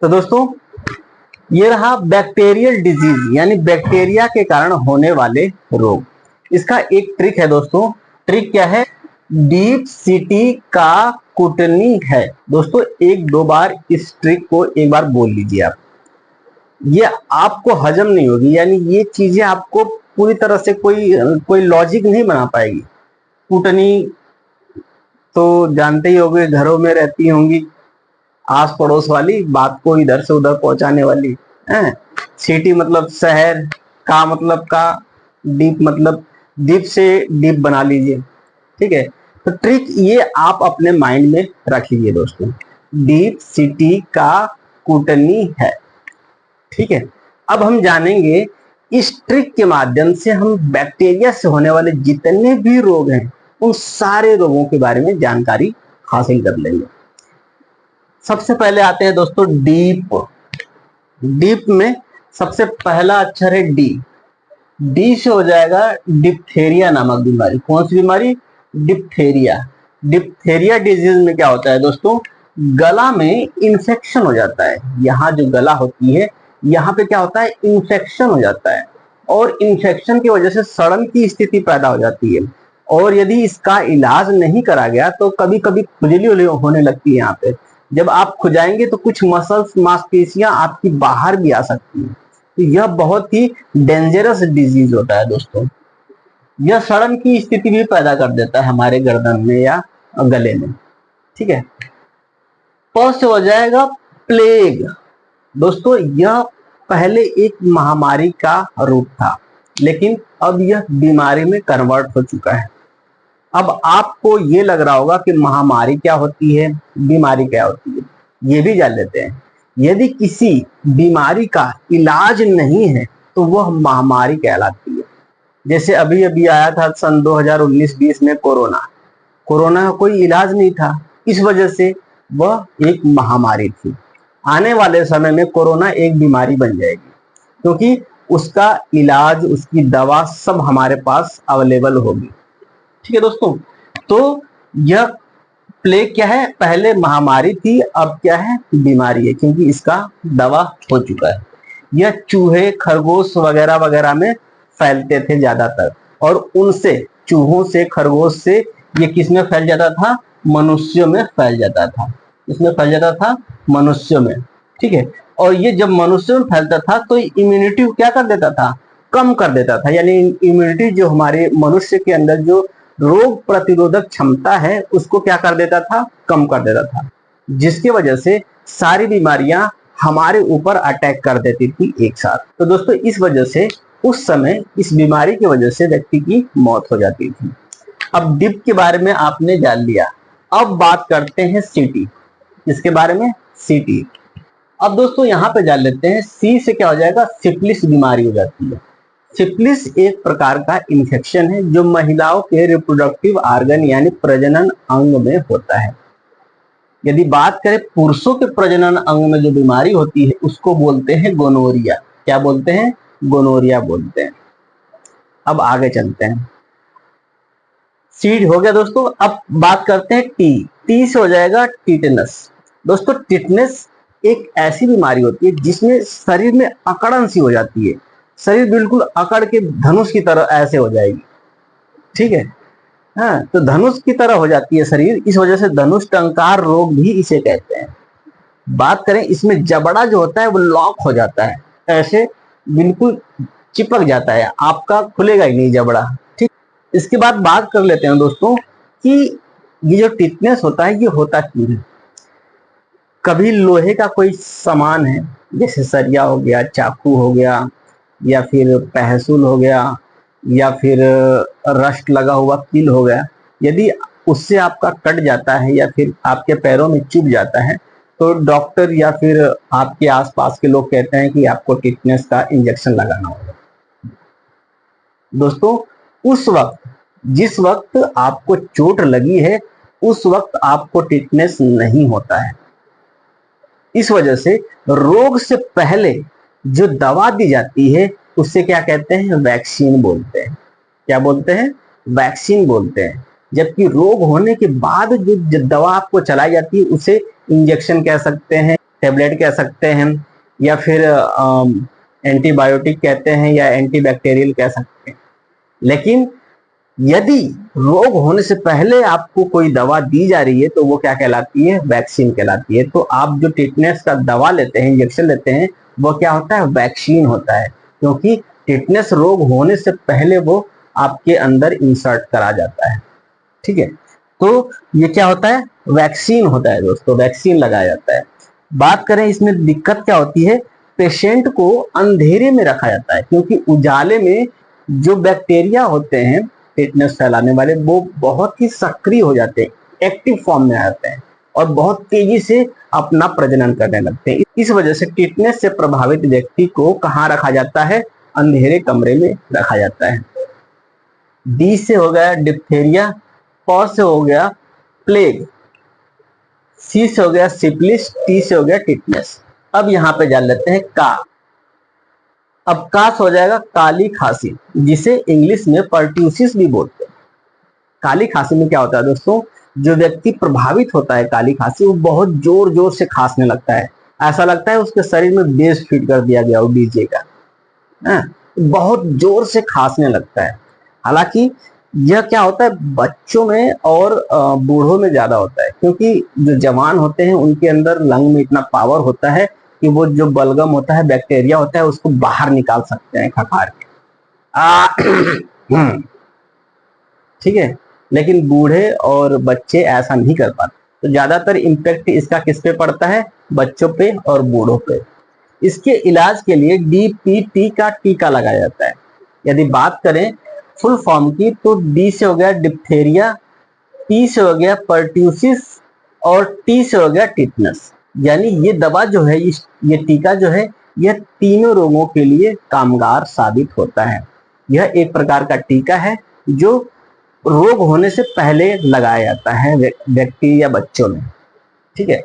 तो दोस्तों ये रहा बैक्टीरियल डिजीज यानी बैक्टीरिया के कारण होने वाले रोग। इसका एक ट्रिक है दोस्तों। ट्रिक क्या है? डीप सिटी का कुटनी है। दोस्तों एक दो बार इस ट्रिक को एक बार बोल लीजिए आप, ये आपको हजम नहीं होगी, यानी ये चीजें आपको पूरी तरह से कोई लॉजिक नहीं बना पाएगी। कुटनी तो जानते ही होंगे, घरों में रहती होंगी, आस पड़ोस वाली बात को इधर से उधर पहुंचाने वाली है। सिटी मतलब शहर, का मतलब का, डीप मतलब डीप से डीप बना लीजिए। ठीक है, तो ट्रिक ये आप अपने माइंड में रख लीजिए दोस्तों, डीप सिटी का कुटनी है। ठीक है, अब हम जानेंगे इस ट्रिक के माध्यम से हम बैक्टीरिया से होने वाले जितने भी रोग हैं उन सारे रोगों के बारे में जानकारी हासिल कर लेंगे। सबसे पहले आते हैं दोस्तों डीप। डीप में सबसे पहला अक्षर है डी। डी से हो जाएगा डिप्थेरिया नामक बीमारी। कौन सी बीमारी? डिप्थेरिया। डिप्थेरिया डिजीज में क्या होता है दोस्तों? गला में इन्फेक्शन हो जाता है। यहाँ जो गला होती है यहाँ पे क्या होता है? इन्फेक्शन हो जाता है, और इन्फेक्शन की वजह से सड़न की स्थिति पैदा हो जाती है। और यदि इसका इलाज नहीं करा गया तो कभी कभी खुजली होने लगती है। यहाँ पे जब आप खुजाएंगे तो कुछ मसल्स, मांसपेशियां आपकी बाहर भी आ सकती है। तो यह बहुत ही डेंजरस डिजीज होता है दोस्तों। यह सड़न की स्थिति भी पैदा कर देता है हमारे गर्दन में या गले में। ठीक है, प से हो जाएगा प्लेग। दोस्तों यह पहले एक महामारी का रूप था, लेकिन अब यह बीमारी में कन्वर्ट हो चुका है। अब आपको ये लग रहा होगा कि महामारी क्या होती है, बीमारी क्या होती है, ये भी जान लेते हैं। यदि किसी बीमारी का इलाज नहीं है तो वह महामारी कहलाती है। जैसे अभी अभी आया था सन 2019-20 में कोरोना। कोरोना का कोई इलाज नहीं था, इस वजह से वह एक महामारी थी। आने वाले समय में कोरोना एक बीमारी बन जाएगी, क्योंकि उसका इलाज, उसकी दवा सब हमारे पास अवेलेबल होगी। ठीक है दोस्तों, तो यह प्लेग क्या है? पहले महामारी थी, अब क्या है? बीमारी है, क्योंकि इसका दवा हो चुका है। यह चूहे, खरगोश वगैरह वगैरह में फैलते थे ज्यादातर, और उनसे, चूहों से, खरगोश से ये किस में फैल जाता था? मनुष्यों में फैल जाता था। इसमें फैल जाता था मनुष्यों में। ठीक है, और ये जब मनुष्यों में फैलता था तो इम्यूनिटी क्या कर देता था? कम कर देता था। यानी इम्यूनिटी जो हमारे मनुष्य के अंदर जो रोग प्रतिरोधक क्षमता है उसको क्या कर देता था? कम कर देता था, जिसकी वजह से सारी बीमारियां हमारे ऊपर अटैक कर देती थी एक साथ। तो दोस्तों इस वजह से उस समय इस बीमारी की वजह से व्यक्ति की मौत हो जाती थी। अब डिप के बारे में आपने जान लिया, अब बात करते हैं सिटी। इसके बारे में सिटी। अब दोस्तों यहाँ पे जान लेते हैं, सी से क्या हो जाएगा? सिफिलिस बीमारी हो जाती है। सिफिलिस एक प्रकार का इन्फेक्शन है जो महिलाओं के रिप्रोडक्टिव ऑर्गन यानी प्रजनन अंग में होता है। यदि बात करें पुरुषों के प्रजनन अंग में जो बीमारी होती है उसको बोलते हैं गोनोरिया। क्या बोलते हैं? गोनोरिया बोलते हैं। अब आगे चलते हैं। सीड हो गया दोस्तों। अब बात करते हैं टी। टी से हो जाएगा टिटनस। दोस्तों टिटनस एक ऐसी बीमारी होती है जिसमें शरीर में अकड़न सी हो जाती है। शरीर बिल्कुल अकड़ के धनुष की तरह ऐसे हो जाएगी। ठीक है, हाँ, तो धनुष की तरह हो जाती है शरीर, इस वजह से धनुष टंकार रोग भी इसे कहते हैं। बात करें, इसमें जबड़ा जो होता है वो लॉक हो जाता है, ऐसे बिल्कुल चिपक जाता है, आपका खुलेगा ही नहीं जबड़ा। ठीक, इसके बाद बात कर लेते हैं दोस्तों कि ये जो टिटनेस होता है ये होता क्यों है। कभी लोहे का कोई सामान है, जैसे सरिया हो गया, चाकू हो गया, या फिर पहसुल हो गया, या फिर रस्ट लगा हुआ कील हो गया, यदि उससे आपका कट जाता है या फिर आपके पैरों में चुभ जाता है तो डॉक्टर या फिर आपके आसपास के लोग कहते हैं कि आपको टिटनेस का इंजेक्शन लगाना होगा। दोस्तों उस वक्त, जिस वक्त आपको चोट लगी है उस वक्त आपको टिटनेस नहीं होता है। इस वजह से रोग से पहले जो दवा दी जाती है उससे क्या कहते हैं? वैक्सीन बोलते हैं। क्या बोलते हैं? वैक्सीन बोलते हैं। जबकि रोग होने के बाद जो दवा आपको चलाई जाती है उसे इंजेक्शन कह सकते हैं, टेबलेट कह सकते हैं, या फिर एंटीबायोटिक कहते हैं, या एंटीबैक्टीरियल कह सकते हैं। लेकिन यदि रोग होने से पहले आपको कोई दवा दी जा रही है तो वो क्या कहलाती है? वैक्सीन कहलाती है। तो आप जो टिटनेस का दवा लेते हैं, इंजेक्शन लेते हैं, वो क्या होता है? वैक्सीन होता है, क्योंकि टिटनेस रोग होने से पहले वो आपके अंदर इंसर्ट करा जाता है। ठीक है, तो ये क्या होता है? वैक्सीन होता है दोस्तों, वैक्सीन लगाया जाता है। बात करें इसमें दिक्कत क्या होती है? पेशेंट को अंधेरे में रखा जाता है, क्योंकि उजाले में जो बैक्टीरिया होते हैं टिटनेस फैलाने वाले, वो बहुत ही सक्रिय हो जाते हैं, एक्टिव फॉर्म में आ जाते हैं और बहुत तेजी से अपना प्रजनन करने लगते हैं। इस वजह से टिटनेस से प्रभावित व्यक्ति को कहाँ रखा जाता है? अंधेरे कमरे में रखा जाता है। डी से हो गया डिप्थेरिया, प से हो गया प्लेग, सी से हो गया सिफिलिस, टी से हो गया टिटनेस। अब यहाँ पे जान लेते हैं का। अब का से हो जाएगा काली खांसी, जिसे इंग्लिश में पर्ट्यूसिस भी बोलते हैं। काली खांसी में क्या होता है दोस्तों? जो व्यक्ति प्रभावित होता है काली खांसी, वो बहुत जोर जोर से खांसने लगता है। ऐसा लगता है उसके शरीर में बेस फिट कर दिया गया हो डीजे का, बहुत जोर से खांसने लगता है। हालांकि यह क्या होता है? बच्चों में और बूढ़ों में ज्यादा होता है, क्योंकि जो जवान होते हैं उनके अंदर लंग में इतना पावर होता है कि वो जो बलगम होता है, बैक्टीरिया होता है, उसको बाहर निकाल सकते हैं खखार के। ठीक है, लेकिन बूढ़े और बच्चे ऐसा नहीं कर पाते। तो ज्यादातर इम्पैक्ट इसका किस पे पड़ता है? बच्चों पे और बूढ़ों पे। इसके इलाज के लिए DPT का टीका लगाया जाता है। यदि बात करें फुल फॉर्म की, तो डी से हो गया डिप्थेरिया, पी से हो गया पर्ट्यूसिस और टी से हो गया टिटनेस। यानी ये दवा जो है, ये टीका जो है, यह तीनों रोगों के लिए कामगार साबित होता है। यह एक प्रकार का टीका है जो रोग होने से पहले लगाया जाता है व्यक्ति या बच्चों में। ठीक है,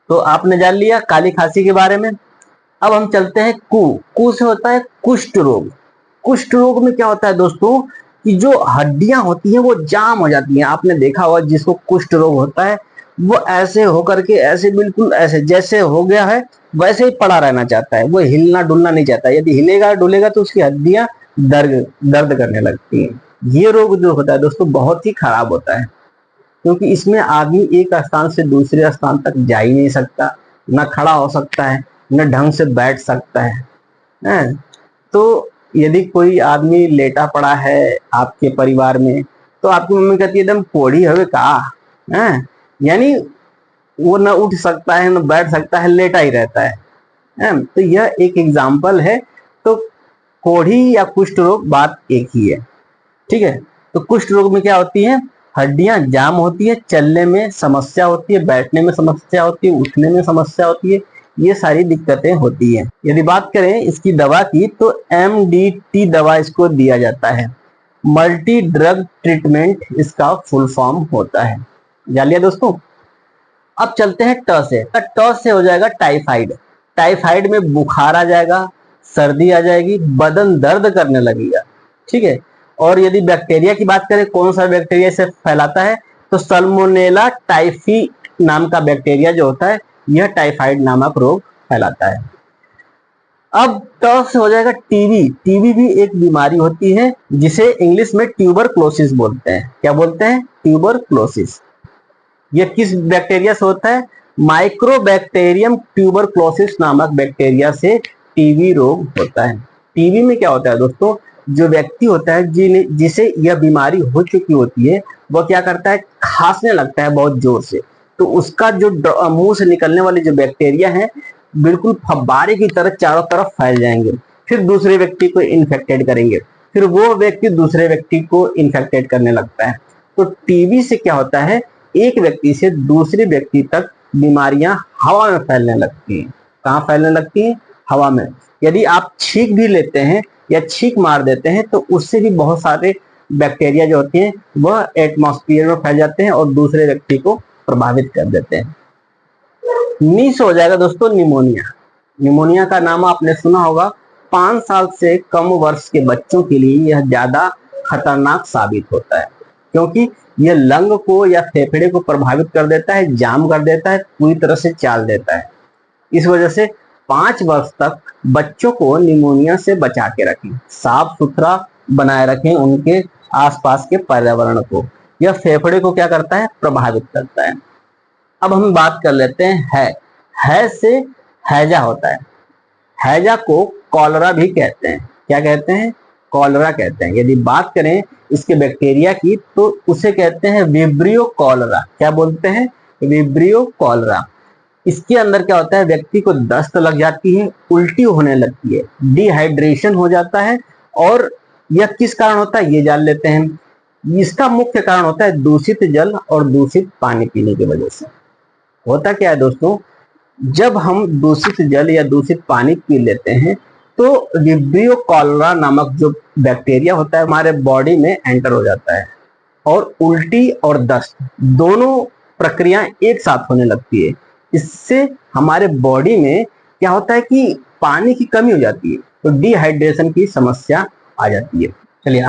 तो आपने जान लिया काली खांसी के बारे में। अब हम चलते हैं कू से होता है कुष्ठ रोग। कुष्ठ रोग में क्या होता है दोस्तों? कि जो हड्डियां होती हैं वो जाम हो जाती हैं। आपने देखा होगा जिसको कुष्ठ रोग होता है, वो ऐसे होकर के, ऐसे बिल्कुल ऐसे जैसे हो गया है वैसे ही पड़ा रहना चाहता है, वो हिलना डुलना नहीं चाहता। यदि हिलेगा डुलेगा तो उसकी हड्डियां दर्द करने लगती हैं। ये रोग जो होता है दोस्तों बहुत ही खराब होता है, क्योंकि इसमें आदमी एक स्थान से दूसरे स्थान तक जा ही नहीं सकता, न खड़ा हो सकता है, न ढंग से बैठ सकता है। तो यदि कोई आदमी लेटा पड़ा है आपके परिवार में, तो आपकी मम्मी कहती है एकदम कोढ़ी हवे का है, यानी वो न उठ सकता है, न बैठ सकता है, लेटा ही रहता है। तो यह एक एग्जाम्पल है। तो कोढ़ी या कुष्ठ रोग बात एक ही है। ठीक है, तो कुष्ठ रोग में क्या होती है? हड्डियां जाम होती है, चलने में समस्या होती है, बैठने में समस्या होती है, उठने में समस्या होती है, ये सारी दिक्कतें होती हैं। यदि बात करें इसकी दवा की, तो MDT दवा इसको दिया जाता है। मल्टी ड्रग ट्रीटमेंट इसका फुल फॉर्म होता है। जान लिया दोस्तों। अब चलते हैं ट से। ट से हो जाएगा टाइफाइड। टाइफाइड में बुखार आ जाएगा, सर्दी आ जाएगी, बदन दर्द करने लगेगा। ठीक है, और यदि बैक्टीरिया की बात करें, कौन सा बैक्टीरिया इसे फैलाता है, तो सल्मोनेला टाइफी नाम का बैक्टीरिया जो होता है, यह टाइफाइड नामक रोग फैलाता है। अब ट से हो जाएगा टीबी। टीबी भी एक बीमारी होती है जिसे इंग्लिश में ट्यूबरक्लोसिस बोलते हैं। क्या बोलते हैं? ट्यूबरक्लोसिस। यह किस बैक्टीरिया से होता है? माइक्रोबैक्टीरियम ट्यूबरक्लोसिस नामक बैक्टीरिया से टीबी रोग होता है। टीबी में क्या होता है दोस्तों? जो व्यक्ति होता है जिसे यह बीमारी हो चुकी होती है, वह क्या करता है? खांसने लगता है बहुत जोर से। तो उसका जो मुंह से निकलने वाले जो बैक्टीरिया हैं, बिल्कुल फब्बारे की तरह चारों तरफ फैल जाएंगे, फिर दूसरे व्यक्ति को इन्फेक्टेड करेंगे, फिर वो व्यक्ति दूसरे व्यक्ति को इन्फेक्टेड करने लगता है। तो टीबी से क्या होता है? एक व्यक्ति से दूसरे व्यक्ति तक बीमारियां हवा में फैलने लगती हैं। कहाँ फैलने लगती हैं? हवा में। यदि आप छींक भी लेते हैं या छींक मार देते हैं, तो उससे भी बहुत सारे बैक्टीरिया जो होते हैं वह एटमॉस्फेयर में फैल जाते हैं और दूसरे व्यक्ति को प्रभावित कर देते हैं। नी से हो जाएगा दोस्तों निमोनिया। निमोनिया का नाम आपने सुना होगा। 5 साल से कम वर्ष के बच्चों के लिए यह ज्यादा खतरनाक साबित होता है, क्योंकि यह लंग को या फेफड़े को प्रभावित कर देता है, जाम कर देता है, पूरी तरह से चाल देता है। इस वजह से 5 वर्ष तक बच्चों को निमोनिया से बचा के रखें, साफ सुथरा बनाए रखें उनके आसपास के पर्यावरण को। यह फेफड़े को क्या करता है, प्रभावित करता है। अब हम बात कर लेते हैं है से हैजा होता है। हैजा को कॉलरा भी कहते हैं। क्या कहते हैं, कॉलरा कहते हैं। यदि बात करें इसके बैक्टीरिया की तो उसे कहते हैं विब्रियो कॉलरा। क्या बोलते हैं, विब्रियो कॉलरा। इसके अंदर क्या होता है, व्यक्ति को दस्त लग जाती है, उल्टी होने लगती है, डिहाइड्रेशन हो जाता है। और यह किस कारण होता है ये जान लेते हैं। इसका मुख्य कारण होता है दूषित जल और दूषित पानी पीने की वजह से। होता क्या है दोस्तों, जब हम दूषित जल या दूषित पानी पी लेते हैं तो विब्रियो कॉलरा नामक जो बैक्टीरिया होता है हमारे बॉडी में एंटर हो जाता है और उल्टी और दस्त दोनों प्रक्रियाएं एक साथ होने लगती है। इससे हमारे बॉडी में क्या होता है कि पानी की कमी हो जाती है, तो डिहाइड्रेशन की समस्या आ जाती है। चलिए